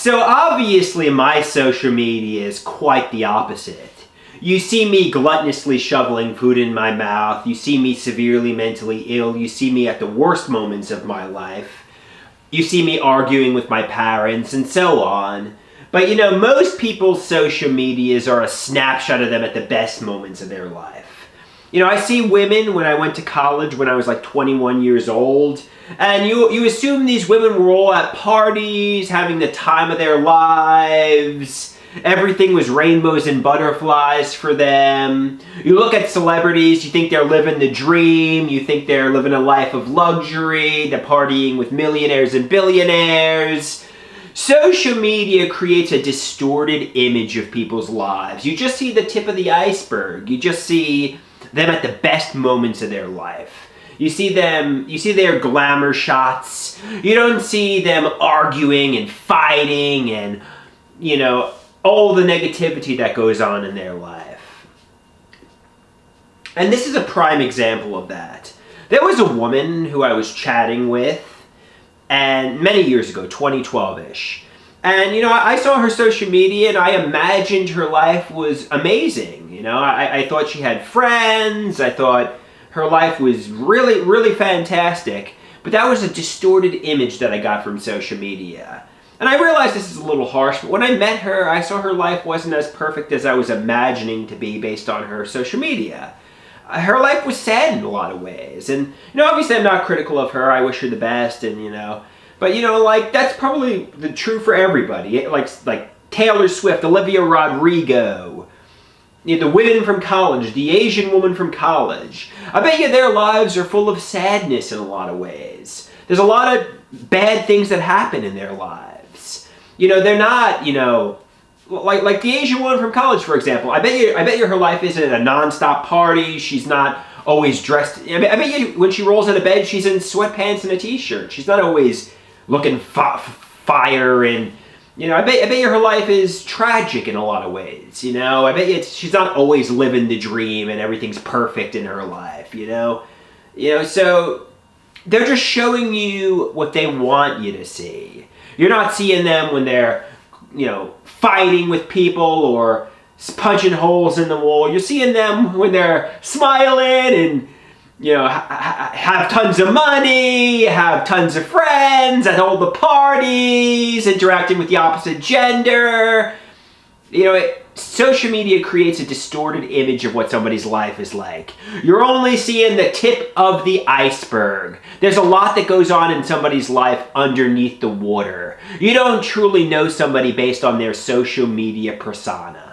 So obviously my social media is quite the opposite. You see me gluttonously shoveling food in my mouth. You see me severely mentally ill. You see me at the worst moments of my life. You see me arguing with my parents and so on. But you know, most people's social medias are a snapshot of them at the best moments of their life. You know, I see women when I went to college when I was like 21 years old, and you assume these women were all at parties, having the time of their lives. Everything was rainbows and butterflies for them. You look at celebrities, you think they're living the dream, you think they're living a life of luxury, they're partying with millionaires and billionaires. Social media creates a distorted image of people's lives. You just see the tip of the iceberg. You just see them at the best moments of their life. You see their glamour shots. You don't see them arguing and fighting and, you know, all the negativity that goes on in their life. And this is a prime example of that. There was a woman who I was chatting with, and many years ago, 2012-ish. And, you know, I saw her social media and I imagined her life was amazing. You know, I thought she had friends. I thought her life was really, really fantastic. But that was a distorted image that I got from social media. And I realize this is a little harsh, but when I met her, I saw her life wasn't as perfect as I was imagining to be based on her social media. Her life was sad in a lot of ways. And, you know, obviously I'm not critical of her. I wish her the best and, you know. But, you know, like, that's probably the true for everybody. Like Taylor Swift, Olivia Rodrigo, you know, the women from college, the Asian woman from college. I bet you their lives are full of sadness in a lot of ways. There's a lot of bad things that happen in their lives. You know, they're not, you know, like the Asian woman from college, for example. I bet you her life isn't a nonstop party. She's not always dressed. I bet you when she rolls out of bed, she's in sweatpants and a t-shirt. She's not always looking fire and, you know, I bet you her life is tragic in a lot of ways, you know. I bet you she's not always living the dream and everything's perfect in her life, you know. You know, so they're just showing you what they want you to see. You're not seeing them when they're, you know, fighting with people or punching holes in the wall. You're seeing them when they're smiling and, you know, have tons of money, have tons of friends at all the parties, interacting with the opposite gender. You know, social media creates a distorted image of what somebody's life is like. You're only seeing the tip of the iceberg. There's a lot that goes on in somebody's life underneath the water. You don't truly know somebody based on their social media persona.